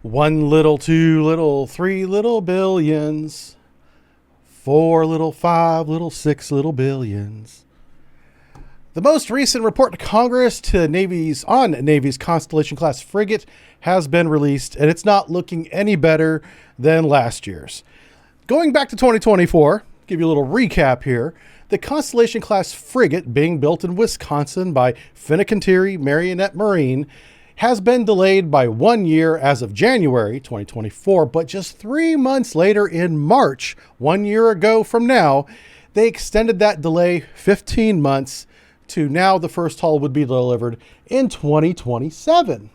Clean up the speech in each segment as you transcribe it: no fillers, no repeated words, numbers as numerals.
One little, two little, three little billions, four little, five little, six little billions. The most recent report to Congress on Navy's Constellation-class frigate has been released, and it's not looking any better than last year's. Going back to 2024, give you a little recap here. The Constellation-class frigate, being built in Wisconsin by Finnegan Marionette Marine, has been delayed by 1 year as of January 2024, but just 3 months later in March, 1 year ago from now, they extended that delay 15 months to now the first hull would be delivered in 2027.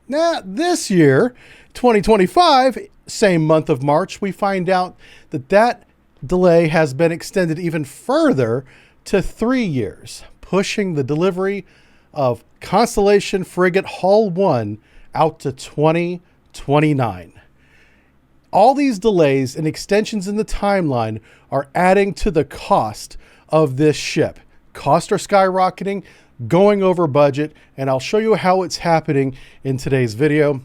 Now, this year, 2025, same month of March, we find out that delay has been extended even further to 3 years, pushing the delivery of Constellation Frigate Hull 1 out to 2029. All these delays and extensions in the timeline are adding to the cost of this ship. Costs are skyrocketing, going over budget, and I'll show you how it's happening in today's video.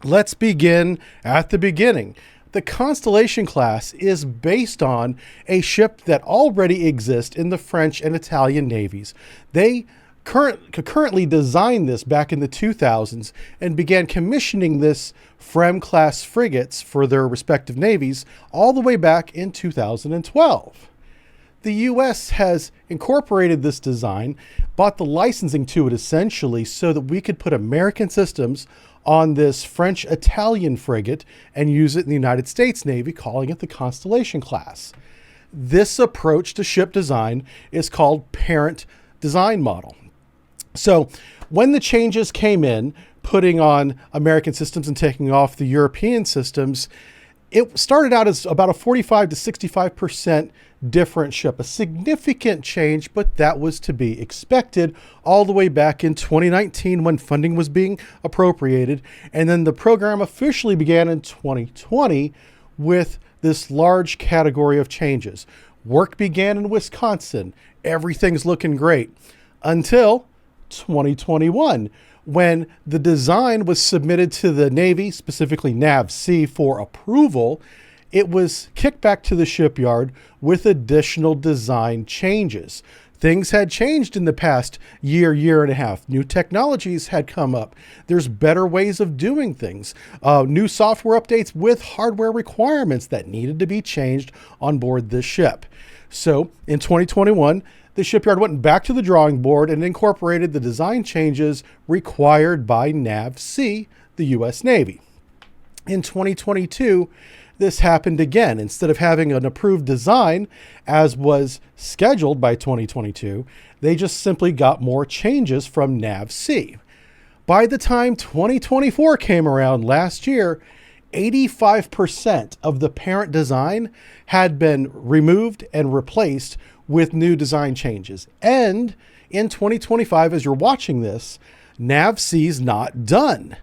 Let's begin at the beginning. The Constellation class is based on a ship that already exists in the French and Italian navies. They currently designed this back in the 2000s and began commissioning this FREM-class frigates for their respective navies all the way back in 2012. The U.S. has incorporated this design, bought the licensing to it essentially so that we could put American systems on this French-Italian frigate and use it in the United States Navy, calling it the Constellation class. This approach to ship design is called parent design model. So when the changes came in, putting on American systems and taking off the European systems, it started out as about a 45 to 65% different ship, a significant change, but that was to be expected all the way back in 2019 when funding was being appropriated. And then the program officially began in 2020 with this large category of changes. Work began in Wisconsin. Everything's looking great until 2021, when the design was submitted to the Navy, specifically NAVSEA, for approval. It was kicked back to the shipyard with additional design changes. Things had changed in the past year and a half. New technologies had come up. There's better ways of doing things. New software updates with hardware requirements that needed to be changed on board this ship. So in 2021, the shipyard went back to the drawing board and incorporated the design changes required by NAVSEA, the U.S. Navy. In 2022, this happened again. Instead of having an approved design, as was scheduled by 2022, they just simply got more changes from NAVSEA. By the time 2024 came around last year, 85% of the parent design had been removed and replaced with new design changes. And in 2025, as you're watching this, NAVSEA's not done.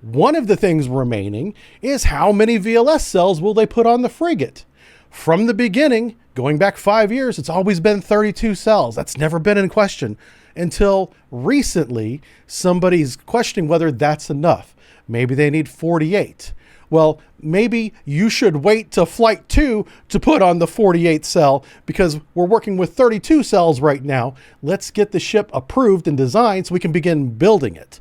One of the things remaining is how many VLS cells will they put on the frigate? From the beginning, going back 5 years, it's always been 32 cells. That's never been in question until recently. Somebody's questioning whether that's enough. Maybe they need 48. Well, maybe you should wait to flight 2 to put on the 48 cell because we're working with 32 cells right now. Let's get the ship approved and designed so we can begin building it.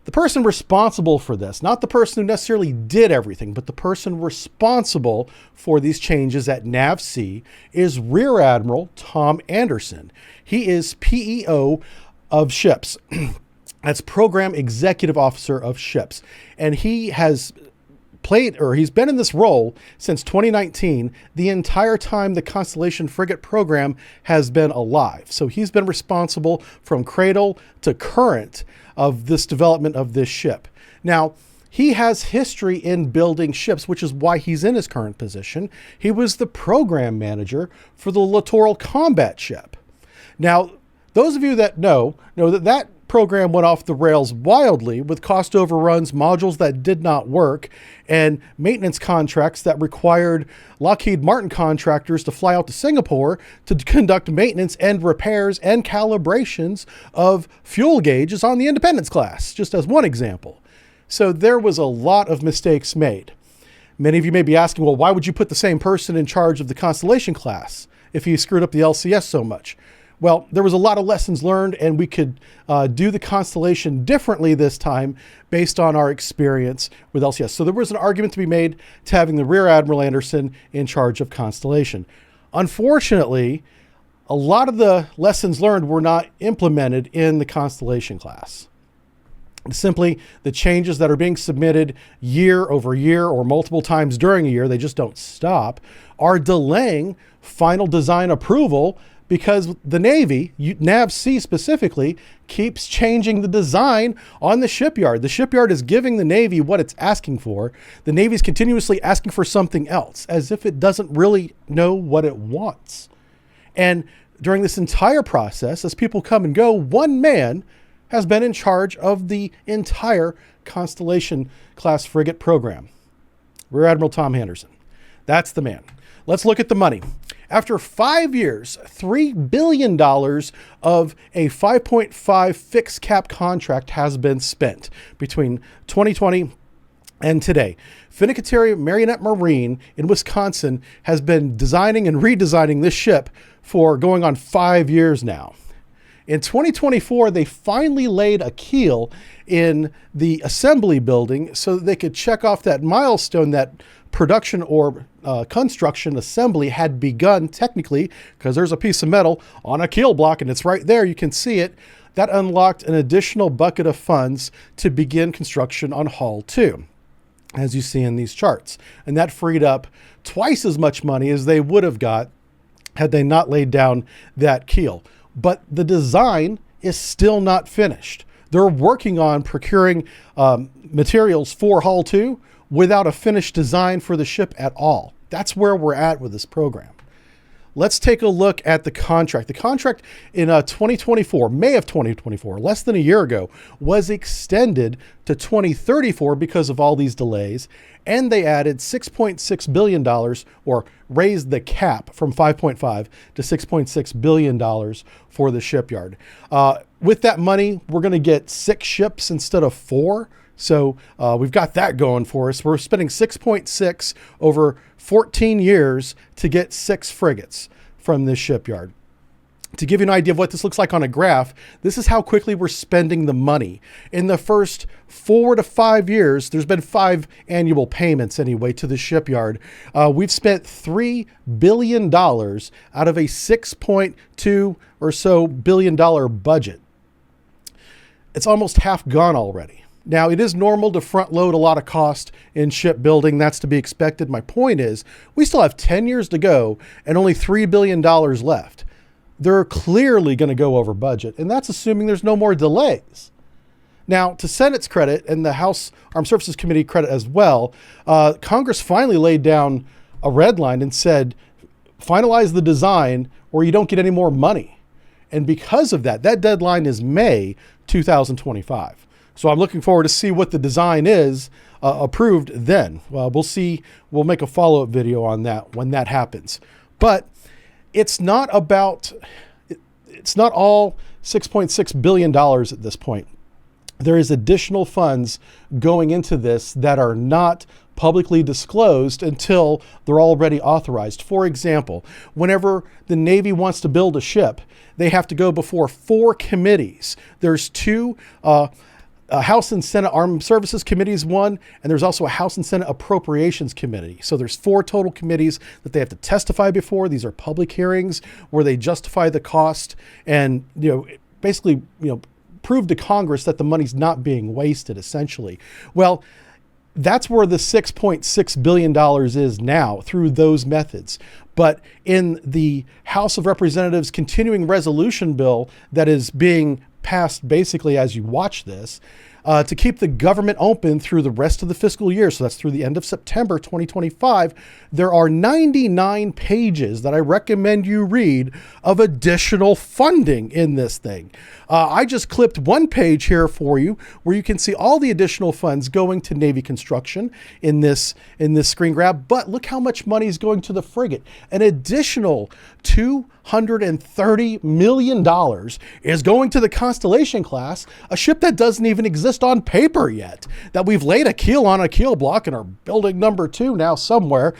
The person responsible for this, not the person who necessarily did everything, but the person responsible for these changes at NAVSEA, is Rear Admiral Tom Anderson. He is PEO of ships. That's Program Executive Officer of Ships. And he has he's been in this role since 2019, the entire time the Constellation Frigate program has been alive. So he's been responsible from cradle to current of this development of this ship. Now, he has history in building ships, which is why he's in his current position. He was the program manager for the Littoral Combat Ship. Now, those of you that know that program went off the rails wildly with cost overruns, modules that did not work, and maintenance contracts that required Lockheed Martin contractors to fly out to Singapore to conduct maintenance and repairs and calibrations of fuel gauges on the Independence class, just as one example. So there was a lot of mistakes made. Many of you may be asking, well, why would you put the same person in charge of the Constellation class if he screwed up the LCS so much? Well, there was a lot of lessons learned, and we could do the Constellation differently this time based on our experience with LCS. So there was an argument to be made to having the Rear Admiral Anderson in charge of Constellation. Unfortunately, a lot of the lessons learned were not implemented in the Constellation class. Simply, the changes that are being submitted year over year or multiple times during a year, they just don't stop, are delaying final design approval because the Navy, NAVC specifically, keeps changing the design on the shipyard. The shipyard is giving the Navy what it's asking for. The Navy is continuously asking for something else, as if it doesn't really know what it wants. And during this entire process, as people come and go, one man has been in charge of the entire Constellation-class frigate program. Rear Admiral Tom Henderson. That's the man. Let's look at the money. After 5 years, $3 billion of a 5.5 fixed cap contract has been spent between 2020 and today. Finicatary Marionette Marine in Wisconsin has been designing and redesigning this ship for going on 5 years now. In 2024, they finally laid a keel in the assembly building so that they could check off that milestone that production or construction assembly had begun technically, because there's a piece of metal on a keel block and it's right there. You can see it. That unlocked an additional bucket of funds to begin construction on Hull 2, as you see in these charts. And that freed up twice as much money as they would have got had they not laid down that keel. But the design is still not finished. They're working on procuring materials for Hull 2 without a finished design for the ship at all. That's where we're at with this program. Let's take a look at the contract. The contract in 2024, May of 2024, less than a year ago, was extended to 2034 because of all these delays. And they added $6.6 billion, or raised the cap from 5.5 to $6.6 billion for the shipyard. With that money, we're going to get 6 ships instead of 4. So we've got that going for us. We're spending 6.6 over 14 years to get 6 frigates from this shipyard. To give you an idea of what this looks like on a graph, this is how quickly we're spending the money. In the first 4 to 5 years, there's been 5 annual payments anyway to the shipyard. We've spent $3 billion out of a $6.2 or so billion budget. It's almost half gone already. Now, it is normal to front load a lot of cost in shipbuilding. That's to be expected. My point is, we still have 10 years to go and only $3 billion left. They're clearly going to go over budget, and that's assuming there's no more delays. Now, to Senate's credit and the House Armed Services Committee credit as well, Congress finally laid down a red line and said, finalize the design or you don't get any more money. And because of that, that deadline is May 2025. So I'm looking forward to see what the design is approved then. We'll see. We'll make a follow-up video on that when that happens. But it's not all $6.6 billion at this point. There is additional funds going into this that are not publicly disclosed until they're already authorized. For example, whenever the Navy wants to build a ship, they have to go before 4 committees. There's 2 House and Senate Armed Services Committees, one, and there's also a House and Senate Appropriations Committee. So there's 4 total committees that they have to testify before. These are public hearings where they justify the cost and, basically, prove to Congress that the money's not being wasted, essentially. Well, that's where the $6.6 billion is now, through those methods. But in the House of Representatives continuing resolution bill that is being passed basically as you watch this, to keep the government open through the rest of the fiscal year, so that's through the end of September 2025, there are 99 pages that I recommend you read of additional funding in this thing. I just clipped one page here for you where you can see all the additional funds going to Navy construction in this screen grab, but look how much money is going to the frigate. An additional $2 $130 million is going to the Constellation-class, a ship that doesn't even exist on paper yet, that we've laid a keel on a keel block and are building number 2 now somewhere.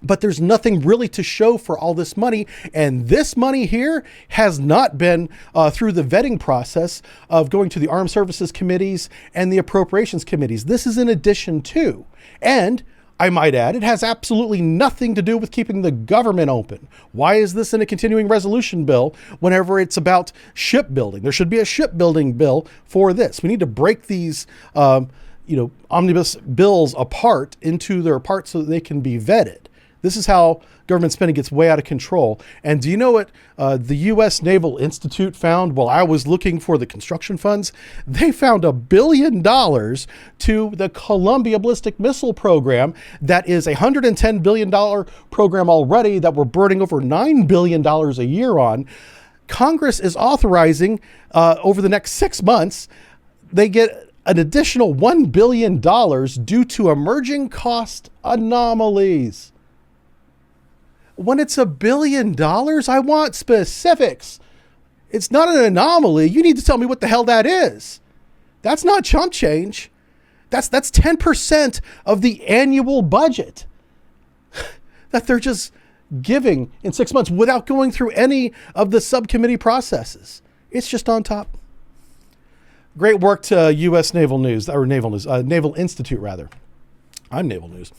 But there's nothing really to show for all this money. And this money here has not been through the vetting process of going to the Armed Services Committees and the Appropriations Committees. This is in addition to. And I might add, it has absolutely nothing to do with keeping the government open. Why is this in a continuing resolution bill whenever it's about shipbuilding? There should be a shipbuilding bill for this. We need to break these omnibus bills apart into their parts so that they can be vetted. This is how government spending gets way out of control. And do you know what the U.S. Naval Institute found while I was looking for the construction funds? They found $1 billion to the Columbia Ballistic Missile Program. That is a $110 billion program already that we're burning over $9 billion a year on. Congress is authorizing over the next 6 months, they get an additional $1 billion due to emerging cost anomalies. When it's $1 billion, I want specifics. It's not an anomaly. You need to tell me what the hell that is. That's not chump change. That's 10% of the annual budget that they're just giving in 6 months without going through any of the subcommittee processes. It's just on top. Great work to U.S. Naval News, or Naval News, Naval Institute rather. I'm Naval News.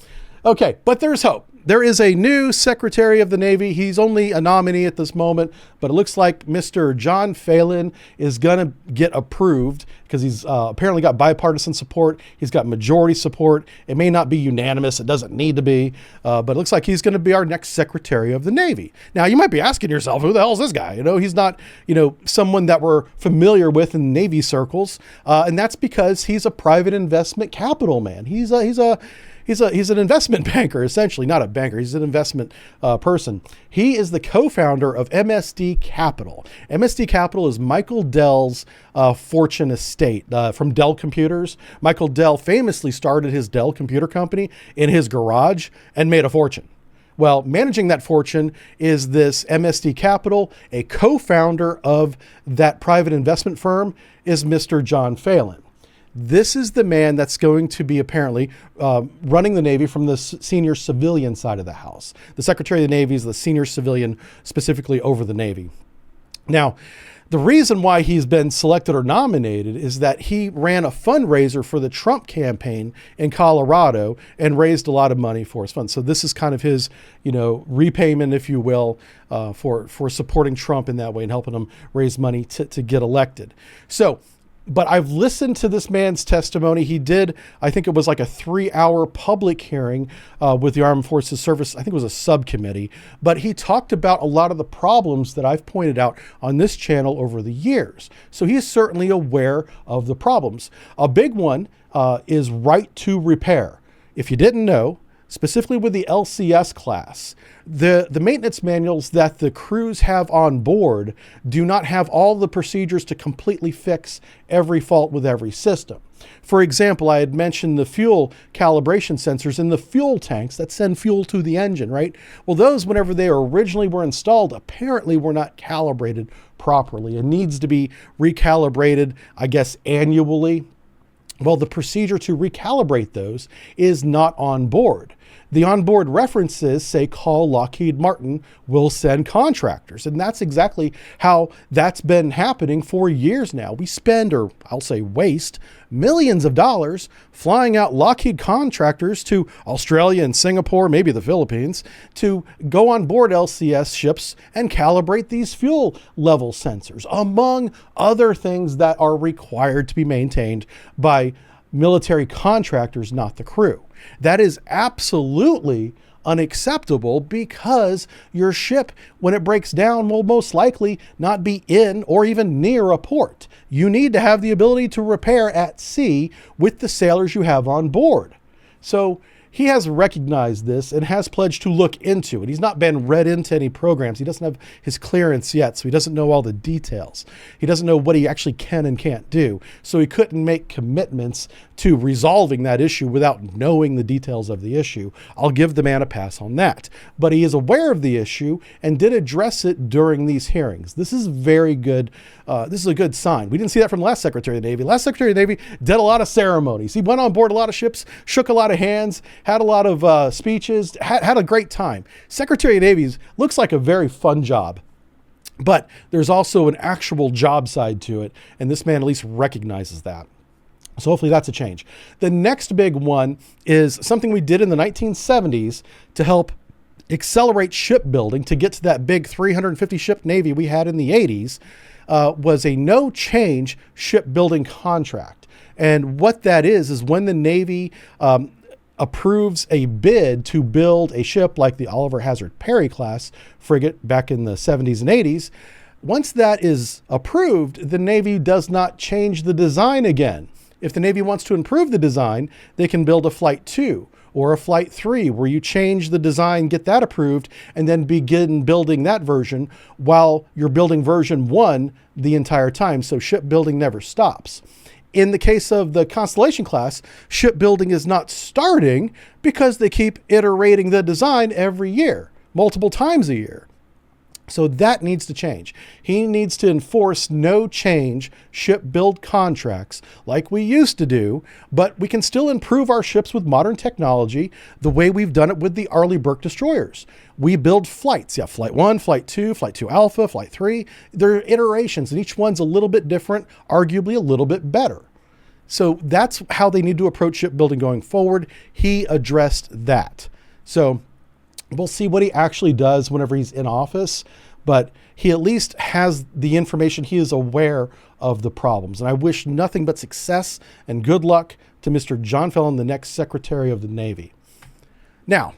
Okay, but there's hope. There is a new Secretary of the Navy. He's only a nominee at this moment, but it looks like Mr. John Phelan is going to get approved because he's apparently got bipartisan support. He's got majority support. It may not be unanimous. It doesn't need to be, but it looks like he's going to be our next Secretary of the Navy. Now, you might be asking yourself, who the hell is this guy? He's not, someone that we're familiar with in Navy circles, and that's because he's a private investment capital man. He's an investment banker, essentially, not a banker. He's an investment person. He is the co-founder of MSD Capital. MSD Capital is Michael Dell's fortune estate from Dell Computers. Michael Dell famously started his Dell computer company in his garage and made a fortune. Well, managing that fortune is this MSD Capital. A co-founder of that private investment firm is Mr. John Phelan. This is the man that's going to be apparently running the Navy from the senior civilian side of the house. The Secretary of the Navy is the senior civilian specifically over the Navy. Now, the reason why he's been selected or nominated is that he ran a fundraiser for the Trump campaign in Colorado and raised a lot of money for his fund. So this is kind of his, repayment, if you will, for supporting Trump in that way and helping him raise money to get elected. But I've listened to this man's testimony. He did, I think it was like a 3-hour public hearing with the Armed Forces Service. I think it was a subcommittee. But he talked about a lot of the problems that I've pointed out on this channel over the years. So he's certainly aware of the problems. A big one is right to repair. If you didn't know, specifically with the LCS class, the maintenance manuals that the crews have on board do not have all the procedures to completely fix every fault with every system. For example, I had mentioned the fuel calibration sensors in the fuel tanks that send fuel to the engine, right? Well, those, whenever they originally were installed, apparently were not calibrated properly. It needs to be recalibrated, I guess, annually. Well, the procedure to recalibrate those is not on board. The onboard references say call Lockheed Martin, we'll send contractors. And that's exactly how that's been happening for years now. We spend, or I'll say waste, millions of dollars flying out Lockheed contractors to Australia and Singapore, maybe the Philippines, to go on board LCS ships and calibrate these fuel level sensors, among other things that are required to be maintained by military contractors, not the crew. That is absolutely unacceptable because your ship, when it breaks down, will most likely not be in or even near a port. You need to have the ability to repair at sea with the sailors you have on board. So he has recognized this and has pledged to look into it. He's not been read into any programs. He doesn't have his clearance yet, so he doesn't know all the details. He doesn't know what he actually can and can't do. So he couldn't make commitments to resolving that issue without knowing the details of the issue. I'll give the man a pass on that. But he is aware of the issue and did address it during these hearings. This is very good. This is a good sign. We didn't see that from the last Secretary of the Navy. Last Secretary of the Navy did a lot of ceremonies. He went on board a lot of ships, shook a lot of hands, had a lot of speeches, had a great time. Secretary of the Navy looks like a very fun job. But there's also an actual job side to it, and this man at least recognizes that. So hopefully that's a change. The next big one is something we did in the 1970s to help accelerate shipbuilding to get to that big 350 ship Navy we had in the 80s, was a no change shipbuilding contract. And what that is when the Navy approves a bid to build a ship like the Oliver Hazard Perry class frigate back in the 70s and 80s, once that is approved, the Navy does not change the design again. If the Navy wants to improve the design, they can build a Flight 2 or a Flight 3 where you change the design, get that approved, and then begin building that version while you're building version 1 the entire time. So shipbuilding never stops. In the case of the Constellation class, shipbuilding is not starting because they keep iterating the design every year, multiple times a year. So that needs to change. He needs to enforce no change shipbuild contracts like we used to do, but we can still improve our ships with modern technology the way we've done it with the Arleigh Burke destroyers. We build flights. Yeah, Flight 1, Flight 2, Flight 2 Alpha, Flight 3. They're iterations, and each one's a little bit different, arguably a little bit better. So that's how they need to approach shipbuilding going forward. He addressed that. So we'll see what he actually does whenever he's in office, but he at least has the information. He is aware of the problems. And I wish nothing but success and good luck to Mr. John Fallon, the next Secretary of the Navy. Now,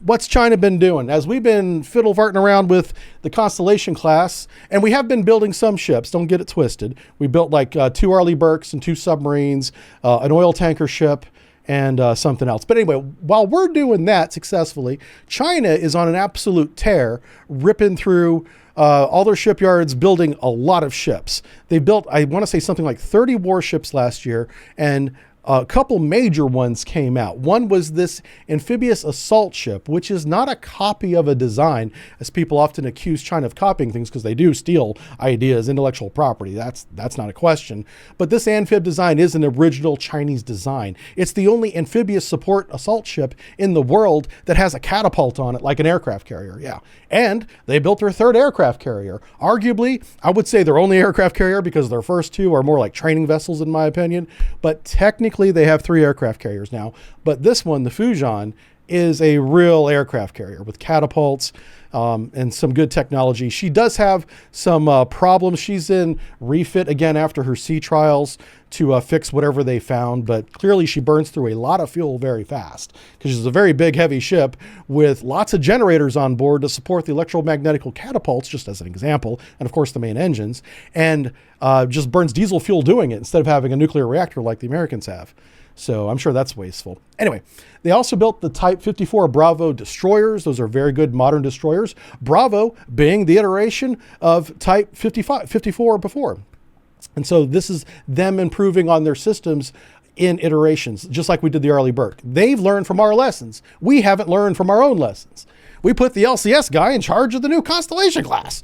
what's China been doing? As we've been fiddle-farting around with the Constellation class, and we have been building some ships, don't get it twisted. We built like 2 Arleigh Burkes and 2 submarines, an oil tanker ship, and something else. But anyway, while we're doing that successfully, China is on an absolute tear, ripping through all their shipyards, building a lot of ships. They built, I want to say something like 30 warships last year, and a couple major ones came out. One was this amphibious assault ship, which is not a copy of a design, as people often accuse China of copying things because they do steal ideas, intellectual property. That's not a question. But this amphib design is an original Chinese design. It's the only amphibious support assault ship in the world that has a catapult on it like an aircraft carrier. Yeah. And they built their 3rd aircraft carrier. Arguably, I would say their only aircraft carrier because their first 2 are more like training vessels in my opinion. But technically, they have 3 aircraft carriers now, but this one, the Fujian, is a real aircraft carrier with catapults and some good technology. She does have some problems. She's in refit again after her sea trials to fix whatever they found, but clearly she burns through a lot of fuel very fast because she's a very big, heavy ship with lots of generators on board to support the electromagnetical catapults, just as an example, and of course the main engines, and just burns diesel fuel doing it instead of having a nuclear reactor like the Americans have. So I'm sure that's wasteful. Anyway, they also built the Type 54 Bravo destroyers. Those are very good modern destroyers. Bravo being the iteration of Type 54 before. And so this is them improving on their systems in iterations, just like we did the Arleigh Burke. They've learned from our lessons. We haven't learned from our own lessons. We put the LCS guy in charge of the new Constellation class.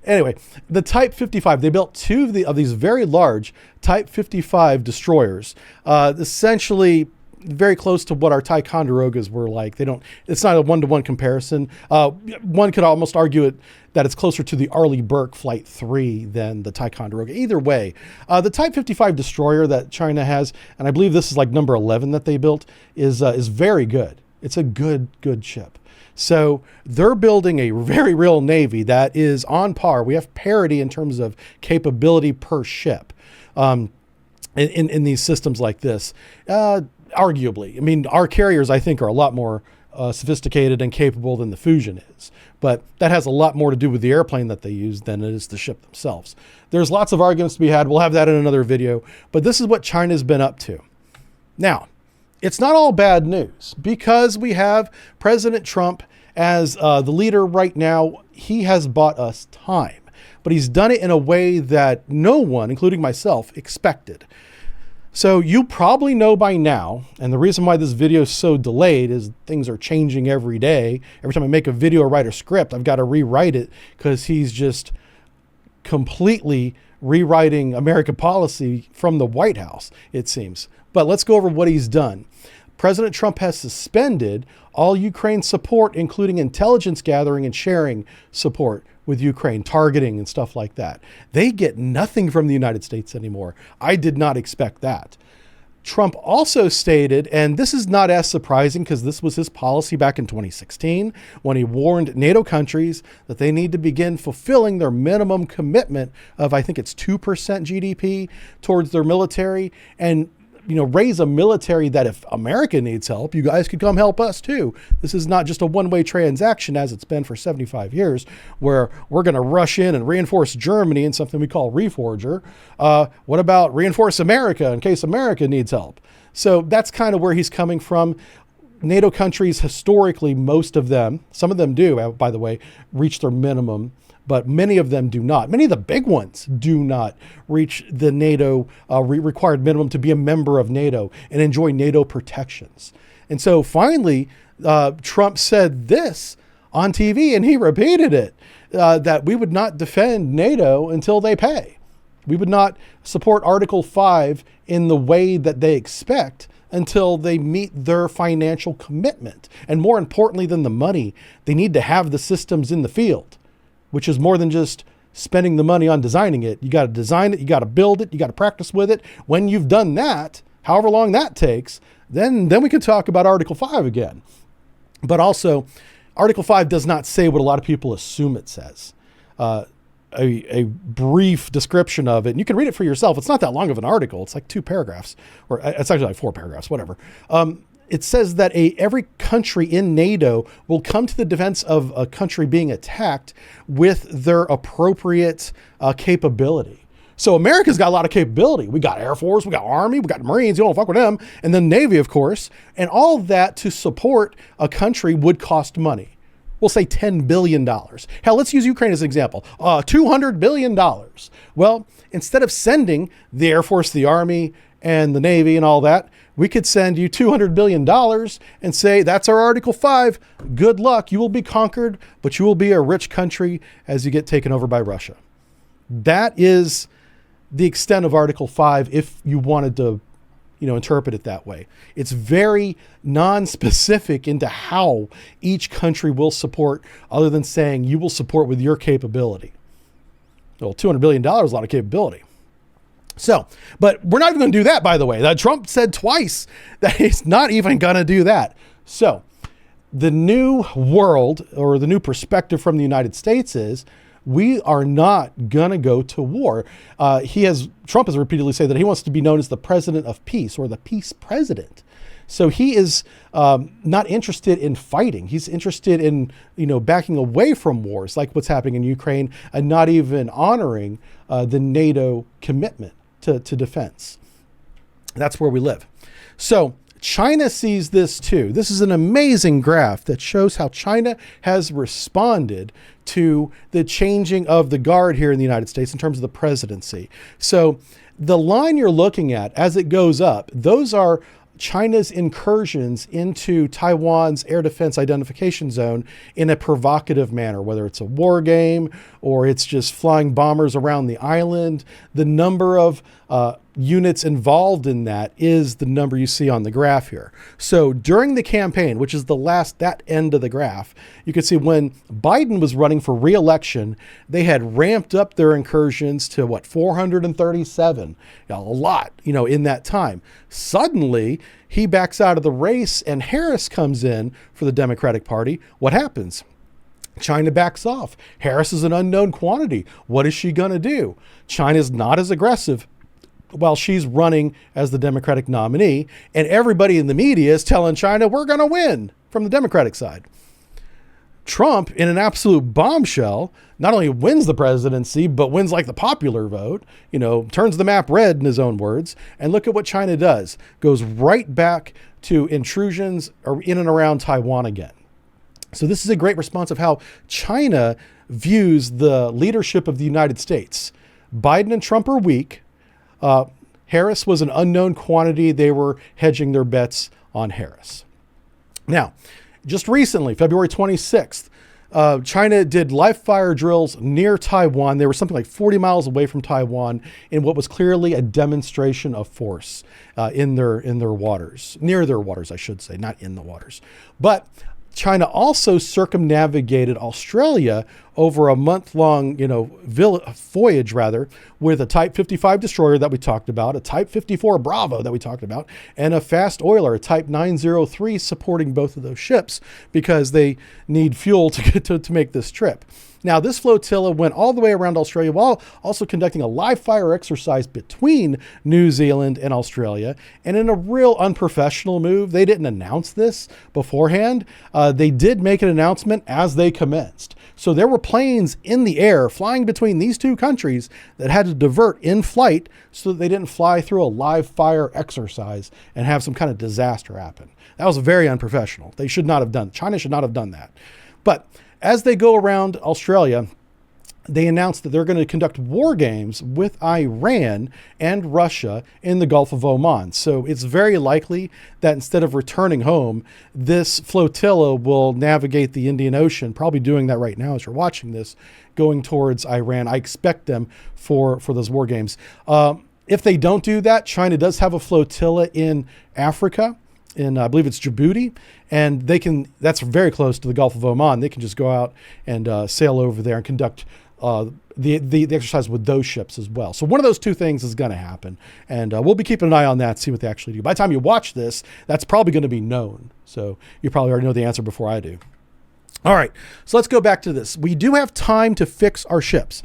Anyway, the Type 55, they built 2 of these very large Type 55 destroyers, essentially very close to what our Ticonderogas were like. It's not a one-to-one comparison. One could almost argue that it's closer to the Arleigh Burke Flight 3 than the Ticonderoga. Either way, the Type 55 destroyer that China has, and I believe this is like number 11 that they built, is very good. It's a good ship. So they're building a very real Navy that is on par. We have parity in terms of capability per ship in these systems like this. Arguably, I mean, our carriers, I think, are a lot more sophisticated and capable than the Fusion is. But that has a lot more to do with the airplane that they use than it is the ship themselves. There's lots of arguments to be had. We'll have that in another video. But this is what China's been up to. Now, it's not all bad news, because we have President Trump as the leader right now. He has bought us time, but he's done it in a way that no one, including myself, expected. So you probably know by now, and the reason why this video is so delayed is things are changing every day. Every time I make a video or write a script, I've got to rewrite it, because he's just completely rewriting American policy from the White House, it seems. But let's go over what he's done. President Trump has suspended all Ukraine support, including intelligence gathering and sharing support with Ukraine, targeting and stuff like that. They get nothing from the United States anymore. I did not expect that. Trump also stated, and this is not as surprising because this was his policy back in 2016, when he warned NATO countries that they need to begin fulfilling their minimum commitment of, I think it's 2% GDP towards their military, and raise a military that if America needs help, you guys could come help us too. This is not just a one-way transaction as it's been for 75 years, where we're going to rush in and reinforce Germany in something we call Reforger. What about reinforce America in case America needs help? So that's kind of where he's coming from. NATO countries, historically, most of them, some of them do, by the way, reach their minimum, but many of them do not. Many of the big ones do not reach the NATO required minimum to be a member of NATO and enjoy NATO protections. And so finally, Trump said this on TV, and he repeated it, that we would not defend NATO until they pay. We would not support Article 5 in the way that they expect until they meet their financial commitment. And more importantly than the money, they need to have the systems in the field, which is more than just spending the money on designing it. You got to design it, you got to build it, you got to practice with it. When you've done that, however long that takes, then we can talk about Article 5 again. But Article 5 does not say what a lot of people assume it says. A brief description of it, and you can read it for yourself. It's not that long of an article. It's like 2 paragraphs, or it's actually like 4 paragraphs, whatever. It says that every country in NATO will come to the defense of a country being attacked with their appropriate capability. So America's got a lot of capability. We got Air Force, we got Army, we got Marines, you don't fuck with them, and then Navy, of course. And all that to support a country would cost money. We'll say $10 billion. Hell, let's use Ukraine as an example. $200 billion. Well, instead of sending the Air Force, the Army, and the Navy and all that, we could send you $200 billion and say, that's our Article 5. Good luck. You will be conquered, but you will be a rich country as you get taken over by Russia. That is the extent of Article 5 if you wanted to interpret it that way. It's very non-specific into how each country will support, other than saying you will support with your capability. Well, $200 billion is a lot of capability. So, but we're not even going to do that, by the way. Trump said twice that he's not even going to do that. So the new world, or the new perspective from the United States, is we are not going to go to war. Trump has repeatedly said that he wants to be known as the president of peace, or the peace president. So he is not interested in fighting. He's interested in, backing away from wars like what's happening in Ukraine, and not even honoring the NATO commitment to defense. That's where we live. So China sees this too. This is an amazing graph that shows how China has responded to the changing of the guard here in the United States in terms of the presidency. So the line you're looking at as it goes up, those are China's incursions into Taiwan's air defense identification zone in a provocative manner, whether it's a war game or it's just flying bombers around the island. The number of units involved in that is the number you see on the graph here. So during the campaign, which is that end of the graph, you can see when Biden was running for re-election, they had ramped up their incursions to 437, a lot, in that time. Suddenly he backs out of the race and Harris comes in for the Democratic Party. What happens? China backs off. Harris is an unknown quantity. What is she going to do? China's not as aggressive while she's running as the Democratic nominee, and everybody in the media is telling China, we're going to win from the Democratic side. Trump, in an absolute bombshell, not only wins the presidency, but wins like the popular vote, turns the map red in his own words. And look at what China does. Goes right back to intrusions in and around Taiwan again. So this is a great response of how China views the leadership of the United States. Biden and Trump are weak. Harris was an unknown quantity. They were hedging their bets on Harris. Now, just recently, February 26th, China did live fire drills near Taiwan. They were something like 40 miles away from Taiwan in what was clearly a demonstration of force in their waters, near their waters, I should say, not in the waters. But China also circumnavigated Australia over a month-long, voyage with a Type 55 destroyer that we talked about, a Type 54 Bravo that we talked about, and a fast oiler, a Type 903, supporting both of those ships because they need fuel to make this trip. Now, this flotilla went all the way around Australia while also conducting a live fire exercise between New Zealand and Australia. And in a real unprofessional move, they didn't announce this beforehand. They did make an announcement as they commenced. So there were planes in the air flying between these two countries that had to divert in flight so that they didn't fly through a live fire exercise and have some kind of disaster happen. That was very unprofessional. They should not have done. China should not have done that. But as they go around Australia, they announced that they're going to conduct war games with Iran and Russia in the Gulf of Oman. So it's very likely that instead of returning home, this flotilla will navigate the Indian Ocean, probably doing that right now as you're watching this, going towards Iran. I expect them for those war games. If they don't do that, China does have a flotilla in Africa. I believe it's Djibouti, and that's very close to the Gulf of Oman. They can just go out and sail over there and conduct the exercise with those ships as well. So one of those two things is going to happen, and we'll be keeping an eye on that, see what they actually do. By the time you watch this, that's probably going to be known. So you probably already know the answer before I do. All right, so let's go back to this. We do have time to fix our ships.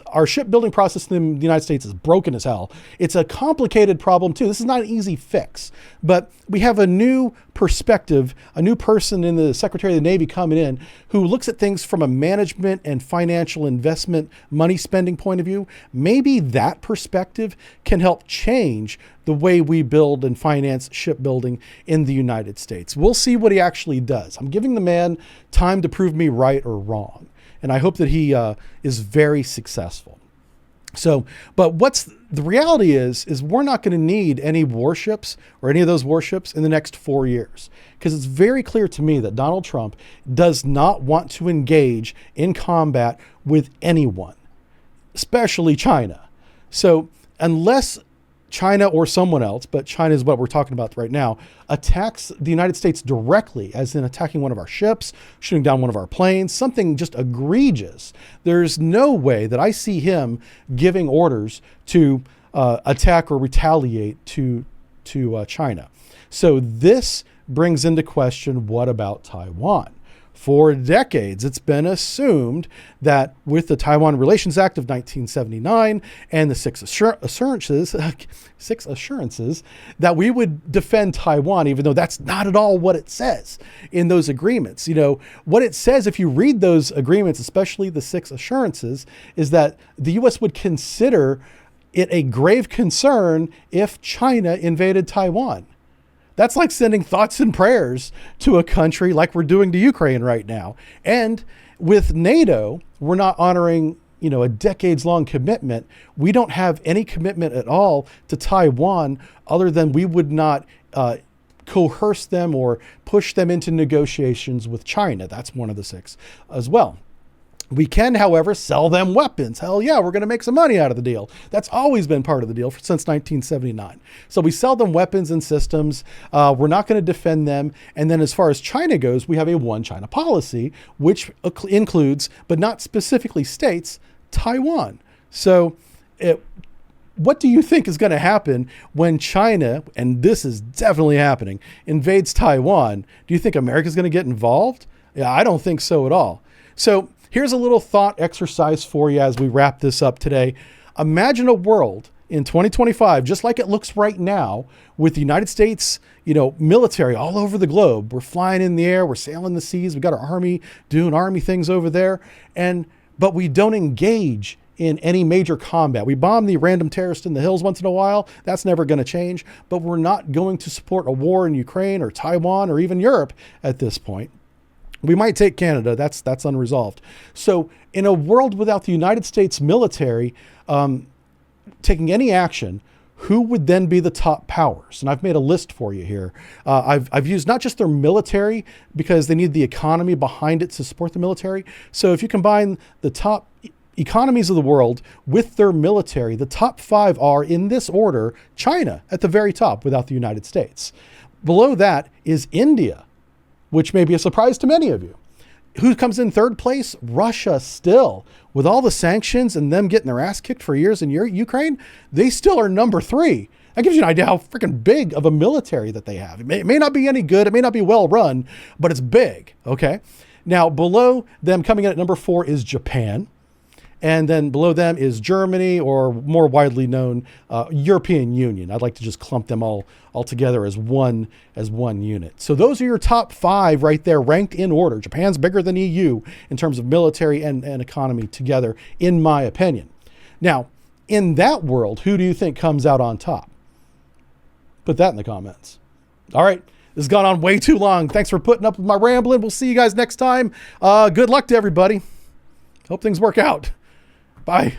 Our shipbuilding process in the United States is broken as hell. It's a complicated problem too. This is not an easy fix, but we have a new perspective, a new person in the Secretary of the Navy coming in who looks at things from a management and financial investment money spending point of view. Maybe that perspective can help change the way we build and finance shipbuilding in the United States. We'll see what he actually does. I'm giving the man time to prove me right or wrong, and I hope that he is very successful. So, but what's the reality is we're not going to need any warships or any of those warships in the next 4 years, because it's very clear to me that Donald Trump does not want to engage in combat with anyone, especially China. So unless China or someone else, but China is what we're talking about right now, attacks the United States directly, as in attacking one of our ships, shooting down one of our planes, something just egregious, there's no way that I see him giving orders to attack or retaliate to China. So this brings into question, what about Taiwan? For decades, it's been assumed that with the Taiwan Relations Act of 1979 and the six assurances that we would defend Taiwan, even though that's not at all what it says in those agreements. What it says, if you read those agreements, especially the six assurances, is that the U.S. would consider it a grave concern if China invaded Taiwan. That's like sending thoughts and prayers to a country like we're doing to Ukraine right now. And with NATO, we're not honoring, a decades-long commitment. We don't have any commitment at all to Taiwan other than we would not coerce them or push them into negotiations with China. That's one of the six as well. We can, however, sell them weapons. Hell yeah, we're going to make some money out of the deal. That's always been part of the deal since 1979. So we sell them weapons and systems. We're not going to defend them. And then as far as China goes, we have a one China policy, which includes, but not specifically states, Taiwan. So what do you think is going to happen when China, and this is definitely happening, invades Taiwan? Do you think America's going to get involved? Yeah, I don't think so at all. So here's a little thought exercise for you as we wrap this up today. Imagine a world in 2025, just like it looks right now, with the United States, military all over the globe. We're flying in the air, we're sailing the seas, we got our army doing army things over there, but we don't engage in any major combat. We bomb the random terrorist in the hills once in a while. That's never going to change, but we're not going to support a war in Ukraine or Taiwan or even Europe at this point. We might take Canada. That's unresolved. So in a world without the United States military taking any action, who would then be the top powers? And I've made a list for you here. I've used not just their military, because they need the economy behind it to support the military. So if you combine the top economies of the world with their military, the top 5 are, in this order, China at the very top without the United States. Below that is India, which may be a surprise to many of you. Who comes in third place? Russia still. With all the sanctions and them getting their ass kicked for years in Ukraine, they still are number 3. That gives you an idea how freaking big of a military that they have. It may not be any good, it may not be well run, but it's big, okay? Now, below them, coming in at number 4, is Japan. And then below them is Germany, or more widely known, European Union. I'd like to just clump them all together as one unit. So those are your top 5 right there, ranked in order. Japan's bigger than EU in terms of military and economy together, in my opinion. Now, in that world, who do you think comes out on top? Put that in the comments. All right. This has gone on way too long. Thanks for putting up with my rambling. We'll see you guys next time. Good luck to everybody. Hope things work out. Bye.